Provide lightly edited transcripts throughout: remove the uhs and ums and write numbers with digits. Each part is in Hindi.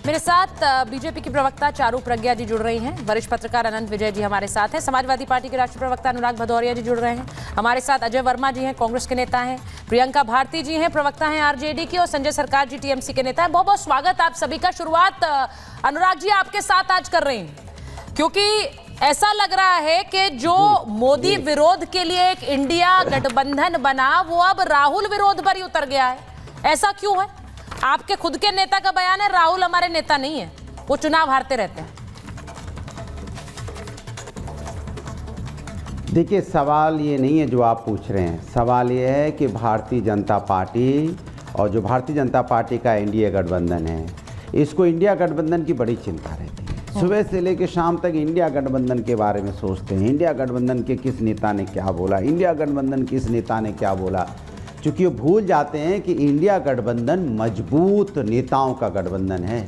मेरे साथ बीजेपी की प्रवक्ता चारू प्रज्ञा जी जुड़ रही हैं, वरिष्ठ पत्रकार अनंत विजय जी हमारे साथ हैं, समाजवादी पार्टी के राष्ट्रीय प्रवक्ता अनुराग भदौरिया जी जुड़ रहे हैं, हमारे साथ अजय वर्मा जी हैं, कांग्रेस के नेता हैं, प्रियंका भारती जी हैं, प्रवक्ता हैं आरजेडी की, और संजय सरकार जी टीएमसी के नेता हैं। बहुत बहुत स्वागत आप सभी का। शुरुआत अनुराग जी आपके साथ आज कर रही हूँ, क्योंकि ऐसा लग रहा है कि जो मोदी विरोध के लिए एक इंडिया गठबंधन बना, वो अब राहुल विरोध पर ही उतर गया है। ऐसा क्यों है? आपके खुद के नेता का बयान है राहुल हमारे नेता नहीं है, वो चुनाव हारते रहते हैं। देखिए, सवाल ये नहीं है जो आप पूछ रहे हैं। सवाल ये है कि भारतीय जनता पार्टी और जो भारतीय जनता पार्टी का एनडीए गठबंधन है, इसको इंडिया गठबंधन की बड़ी चिंता रहती है। सुबह से लेकर शाम तक इंडिया गठबंधन के बारे में सोचते हैं, इंडिया गठबंधन के किस नेता ने क्या बोला, इंडिया गठबंधन किस नेता ने क्या बोला, क्योंकि वो भूल जाते हैं कि इंडिया गठबंधन मजबूत नेताओं का गठबंधन है।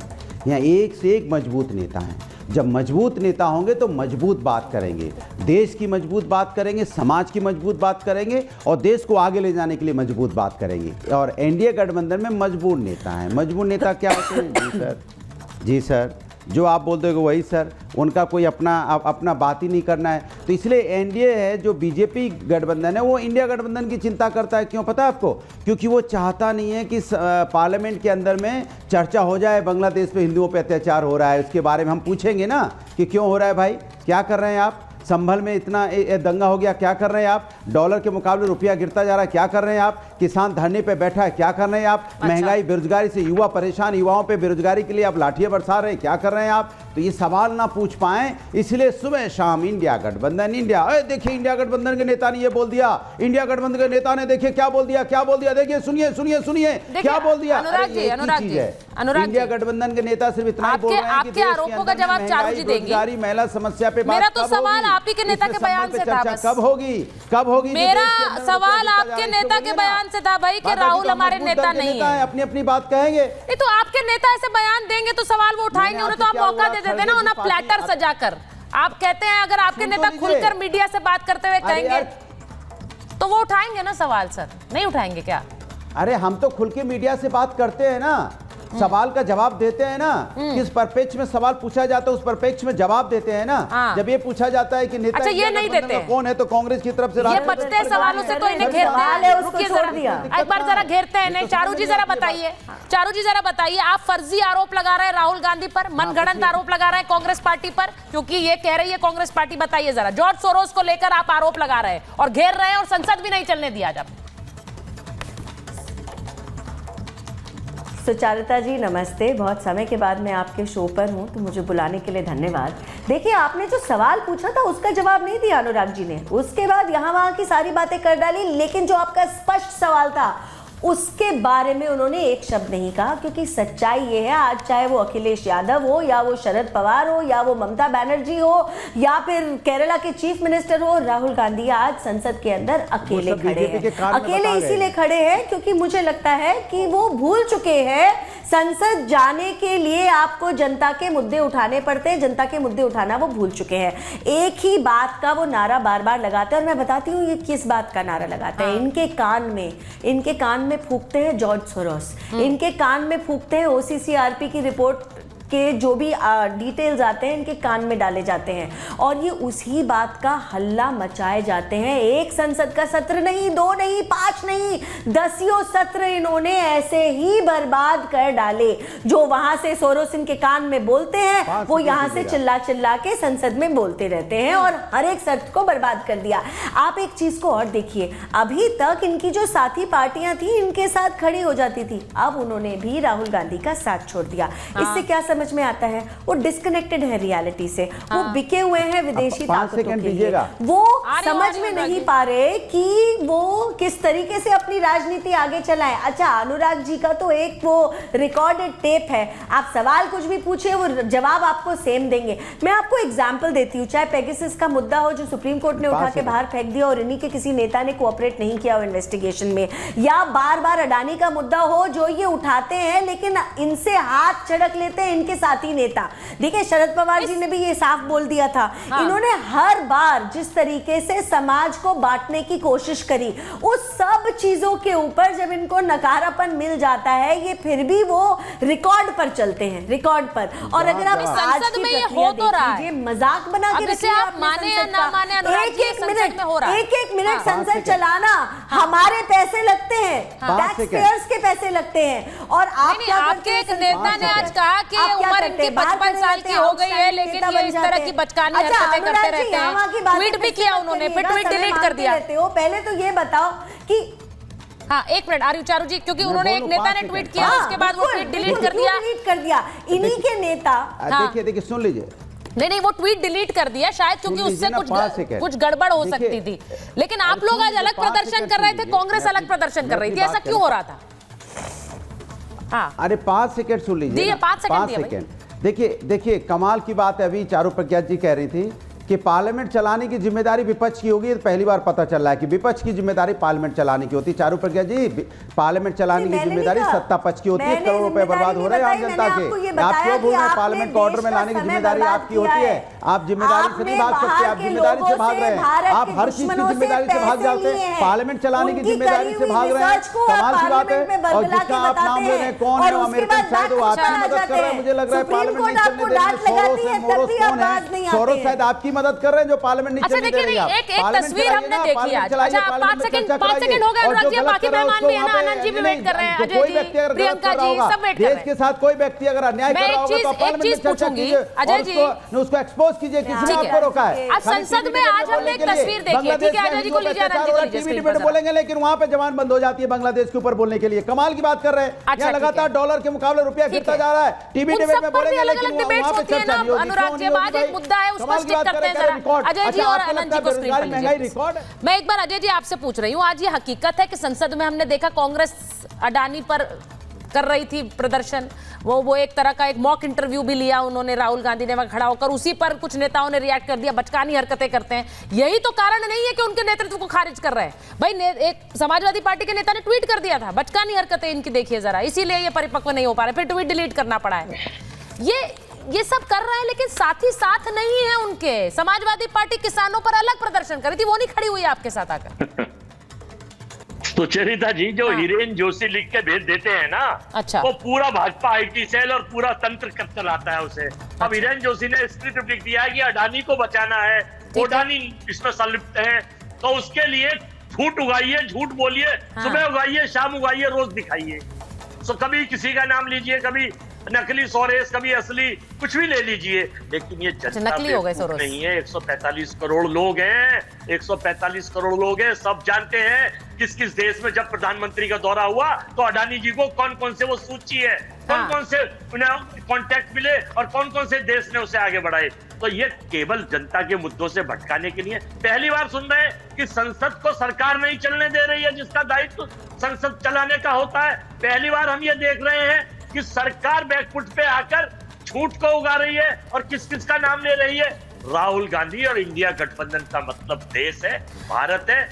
यहाँ एक से एक मजबूत नेता हैं। जब मजबूत नेता होंगे तो मजबूत बात करेंगे, देश की मजबूत बात करेंगे, समाज की मजबूत बात करेंगे और देश को आगे ले जाने के लिए मजबूत बात करेंगे। और एनडीए गठबंधन में मजबूत नेता हैं। मजबूत नेता क्या होते हैं? जी सर, जी सर, जो आप बोलते हो वही सर, उनका कोई अपना बात ही नहीं करना है। तो इसलिए एनडीए है जो बीजेपी गठबंधन है, वो इंडिया गठबंधन की चिंता करता है। क्यों पता है आपको? क्योंकि वो चाहता नहीं है कि पार्लियामेंट के अंदर में चर्चा हो जाए बांग्लादेश पे हिंदुओं पे अत्याचार हो रहा है, उसके बारे में हम पूछेंगे ना कि क्यों हो रहा है भाई, क्या कर रहे हैं आप, संभल में इतना दंगा हो गया, क्या कर रहे हैं आप, डॉलर के मुकाबले रुपया गिरता जा रहा है, क्या कर रहे हैं आप, किसान धरने पे बैठा है, क्या कर रहे हैं आप, महंगाई बेरोजगारी से युवा परेशान, युवाओं पे बेरोजगारी के लिए आप लाठियां बरसा रहे हैं, क्या कर रहे हैं आप। तो ये सवाल ना पूछ पाए, इसलिए सुबह शाम इंडिया गठबंधन, इंडिया, देखिए इंडिया गठबंधन के नेता ने ये बोल दिया, इंडिया गठबंधन के नेता ने देखिए क्या बोल दिया, क्या बोल दिया, देखिए सुनिए सुनिए सुनिए क्या बोल दिया। इंडिया गठबंधन के नेता सिर्फ इतना बोल रहे हैं कि आरोपों का जवाब चारू जी देंगे। महिला समस्या पे मेरा तो सवाल आप ही के नेता के बयान से था। कब होगी? मेरा सवाल आपके नेता के बयान से था भाई कि राहुल हमारे नेता नहीं है। अपनी बात कहेंगे। नहीं तो आपके नेता ऐसे बयान देंगे तो सवाल वो उठाएंगे, उन्हें तो आप मौका दे देते ना, उन्हें प्लेटर सजाकर। आप कहते हैं अगर आपके नेता खुलकर मीडिया से बात करते हुए कहेंगे तो वो उठाएंगे ना सवाल। सर नहीं उठाएंगे क्या? अरे हम तो खुल के मीडिया से बात करते हैं ना, सवाल का जवाब देते हैं ना। किस परिप्रेक्ष्य में सवाल पूछा जाता है उस परिप्रेक्ष्य में जवाब देते हैं ना। जब ये पूछा जाता है कि नेता अच्छा ये नहीं देते कौन है, तो कांग्रेस की तरफ से ये बचते सवालों से तो इन्हें घेरते हैं। एक बार जरा घेरते हैं। नहीं चारू जी जरा बताइए, चारू जी जरा बताइए, आप फर्जी आरोप लगा रहे हैं राहुल गांधी पर, मनगढ़ंत आरोप लगा रहे हैं कांग्रेस पार्टी पर, क्योंकि ये कह रही है कांग्रेस पार्टी। बताइए जरा, जॉर्ज सोरोस को लेकर आप आरोप लगा रहे हैं और घेर रहे हैं और संसद भी नहीं चलने दिया। जब सुचारिता जी नमस्ते, बहुत समय के बाद मैं आपके शो पर हूं, तो मुझे बुलाने के लिए धन्यवाद। देखिए, आपने जो सवाल पूछा था उसका जवाब नहीं दिया अनुराग जी ने, उसके बाद यहाँ वहाँ की सारी बातें कर डाली, लेकिन जो आपका स्पष्ट सवाल था उसके बारे में उन्होंने एक शब्द नहीं कहा। क्योंकि सच्चाई ये है, आज चाहे वो अखिलेश यादव हो या वो शरद पवार हो या वो ममता बनर्जी हो या फिर केरला के चीफ मिनिस्टर हो, राहुल गांधी आज संसद के अंदर अकेले खड़े हैं। अकेले इसीलिए खड़े हैं क्योंकि मुझे लगता है कि वो भूल चुके हैं संसद जाने के लिए आपको जनता के मुद्दे उठाने पड़ते हैं। जनता के मुद्दे उठाना वो भूल चुके हैं। एक ही बात का वो नारा बार बार लगाते हैं, और मैं बताती हूँ ये किस बात का नारा लगाते हैं। इनके कान में फूंकते हैं जॉर्ज सोरोस, इनके कान में फूंकते हैं ओसीसीआरपी की रिपोर्ट के जो भी डिटेल्स आते हैं इनके कान में डाले जाते हैं, और ये उसी बात का हल्ला मचाए जाते हैं। एक संसद का सत्र नहीं, 2 नहीं, 5 नहीं, 10 सत्र इन्होंने ऐसे ही बर्बाद कर डाले। जो वहां से सोरोस इनके कान में बोलते हैं वो यहाँ से चिल्ला चिल्ला के संसद में बोलते रहते हैं और हर एक सत्र को बर्बाद कर दिया। आप एक चीज को और देखिए, अभी तक इनकी जो साथी पार्टियां थी इनके साथ खड़ी हो जाती थी, अब उन्होंने भी राहुल गांधी का साथ छोड़ दिया। इससे क्या समझ में आता है? वो डिस्कनेक्टेड है रियलिटी से, वो बिके हुए हैं विदेशी ताकतों के लिए। वो समझ में नहीं पा रहे कि वो किस तरीके से अपनी राजनीति आगे चलाएं। अच्छा, अनुराग जी का तो एक वो रिकॉर्डेड टेप है, आप सवाल कुछ भी पूछे वो जवाब आपको सेम देंगे। मैं आपको एग्जांपल देती हूँ, चाहे पेगासस का मुद्दा हो जो सुप्रीम कोर्ट ने उठा के बाहर फेंक दिया और इन्हीं के किसी नेता ने कोऑपरेट नहीं किया इन्वेस्टिगेशन में, या बार बार अडानी का मुद्दा हो जो ये उठाते हैं लेकिन इनसे हाथ झड़क लेते हैं, इनके साथी नेता। देखिए शरद पवार जी ने भी ये साफ बोल दिया था। इन्होंने हर बार जिस तरीके से समाज को बांटने की कोशिश करी, उस सब चीजों के ऊपर जब इनको नकारापन मिल जाता है, ये फिर भी वो रिकॉर्ड पर चलते हैं, रिकॉर्ड पर। और अगर आप आज संसद की में ये प्रक्रिया हो तो रहा है, ये मजाक बना के इसे रखिए आप आपने माने या संसद ना का। माने, अनुराग जी, एक संसद में हो रहा है। एक मिनट संसद 5 सेकंड। चलाना हमारे पैसे लगते हैं, 5 टैक्स पेयर्स के पैसे लगते हैं। और आप नहीं, क्या आपके करते हैं एक संसद नेता में? ने आज कहा कि आप क्या उम्र करते इनकी हैं? बाहर 55 साल खड़े की रहते हो हैं, गई है, आउटस्टैंडिंग लेकिन नेता ये बन इस जाते तरह हैं। की बचकानी अच्छा, हरकतें अनुराग करते जी, रहते यहाँ की हैं। बातें ट्वीट भी कैसे किया मत उन्होंने, करिए, फिर इतना ट्वीट समय डिलीट कर मांगते दिया। रहते हो। पहले तो ये बताओ कि हाँ, एक मिनट आर्य चारू जी, क्योंकि मैं उन्होंने एक बोलूं, नेता 5 ने सेकंड। ट्वीट किया, हाँ, उसके बाद वो बिल्कुल, ट्वीट डिलीट बिल्कुल, कर दिया। क्यों डिलीट कर दिया? इन्हीं के नेता। हाँ। देखिए सुन लीजिए, नहीं, वो ट्वीट डिलीट कर दिया शायद, क्योंकि सुन लीजिए उससे ना, 5 सेकंड। कुछ गड़बड़ हो देखिए, सकती थी। लेकिन आप अरे लोग सुन आज लीजिए, अलग 5 प्रदर्शन सेकंड कर रहे सुन थे, लीजिए। कांग्रेस मैं अलग अपनी- प्रदर्शन मैं कर रही अपनी थी, बात ऐसा क्यों करूं। हो रहा था? हाँ, अरे 5 सेकंड सुन लीजिए दिए, ना, 5 सेकंड 5 दिए भाई। सेकंड। देखिए कमाल की बात है, अभी चारू प्रज्ञा जी कह रही थी कि पार्लियामेंट चलाने की जिम्मेदारी विपक्ष की होगी। पहली बार पता चल रहा है कि विपक्ष की जिम्मेदारी पार्लियामेंट चलाने की होती है। चारू प्रज्ञा जी, पार्लियामेंट चलाने की जिम्मेदारी सत्ता पक्ष की होती है। करोड़ों रुपए बर्बाद हो रहे हैं आम जनता के। आप क्यों बोल रहे हैं पार्लियामेंट को ऑर्डर में लाने की जिम्मेदारी आपकी होती है? आप जिम्मेदारी से नहीं भाग सकते, आप जिम्मेदारी से भाग रहे हैं। आप हर चीज की जिम्मेदारी से भाग जाते हैं, पार्लियामेंट चलाने की जिम्मेदारी से भाग रहे हैं। कमाल की बात है। और जिसका आप नाम ले रहे हैं, कौन है अमेरिकन शायद, वो आपकी मदद कर रहे हैं। मुझे लग रहा है पार्लियामेंट नहीं चलने दे रहे। सोरोस है, मोरोस कौन है? सोरोस शायद आपकी मदद कर रहे हैं जो पार्लियामेंट नहीं अच्छा चलने दे रहे हैं। देखिए, एक तस्वीर हमने देखी आज। अच्छा, 5 सेकंड हो गए अनुराग जी, बाकी मेहमान भी है ना, आनंद जी भी वेट कर रहे हैं, अजय जी, प्रियंका जी, सब वेट कर रहे देश हैं। के साथ कोई व्यक्ति अगर अन्याय कर रहा होगा तो पार्लियामेंट में चर्चा कीजिए, अजय जी, उसको एक्सपोज कीजिए। किसने ठीक है। आपको रोका है? आज संसद में आज हमने एक तस्वीर देखी है, ठीक है, अजय जी को लीजिए, आनंद जी को लीजिए, टीवी स्क्रीन डिबेट पर बोलेंगे, लेकिन वहां पे जबान बंद हो जाती है बांग्लादेश के ऊपर बोलने के लिए। कमाल की बात कर रहे हैं। अच्छा, यहाँ ठीक लगातार है। डॉलर के मुकाबले रुपया गिरता जा रहा है। टीवी उन डिबेट सब में पर भी बोलेंगे, अलग-अलग लेकिन डिबेट्स वहां पे होती है चर्चा ना, नहीं होगी। अनुराग जी, अब आज एक मुद्दा है, उस पर स्टिक करते हैं जरा। अजय जी और आनंद जी को स्क्रीन पर महंगाई लीजिए। रिकॉर्ड। मैं एक बार अजय जी आपसे पूछ रही हूँ, आज ये हकीकत है कि संसद में हमने देखा कांग्रेस अडानी पर कर रही थी प्रदर्शन, वो एक तरह का एक मॉक इंटरव्यू भी लिया उन्होंने, राहुल गांधी ने वहां खड़ा होकर, उसी पर कुछ नेताओं ने रिएक्ट कर दिया, बचकानी हरकतें करते हैं। यही तो कारण नहीं है कि उनके नेतृत्व को खारिज कर रहे हैं भाई। एक समाजवादी पार्टी के नेता ने ट्वीट कर दिया था, बचकानी हरकतें इनकी देखिए जरा, इसीलिए ये परिपक्व नहीं हो पा रहे, फिर ट्वीट डिलीट करना पड़ा है। ये सब कर रहा है, लेकिन साथ ही साथ नहीं है उनके। समाजवादी पार्टी किसानों पर अलग प्रदर्शन करी थी, वो नहीं खड़ी हुई आपके साथ आकर। तो चरिता जी, जो हिरेन जोशी लिख के भेज देते हैं ना, अच्छा, वो पूरा भाजपा आईटी सेल और पूरा तंत्र कब चलाता है उसे। अब हिरेन जोशी ने स्क्रिप्ट लिख दिया है कि अडानी को बचाना है, अडानी इसमें संलिप्त है, तो उसके लिए झूठ उगाइए, झूठ बोलिए, सुबह उगाइए, शाम उगाइए, रोज दिखाइए। तो कभी किसी का नाम लीजिए, कभी नकली सोरेस, कभी असली, कुछ भी ले लीजिए, लेकिन ये जनता नकली हो गए सोरेस नहीं है। 145 करोड़ लोग हैं, 145 करोड़ लोग हैं, सब जानते हैं किस किस देश में जब प्रधानमंत्री का दौरा हुआ तो अडानी जी को कौन कौन से वो सूची है, कौन कौन से कॉन्टैक्ट मिले और कौन कौन से देश ने उसे आगे बढ़ाए। तो ये केवल जनता के मुद्दों से भटकाने के लिए पहली बार सुन रहे हैं कि संसद को सरकार नहीं चलने दे रही है, जिसका दायित्व संसद चलाने का होता है। पहली बार हम ये देख रहे हैं कि सरकार बैकफुट पे आकर झूठ को उगा रही है और किस किस का नाम ले रही है। राहुल गांधी और इंडिया गठबंधन का मतलब देश है, भारत है।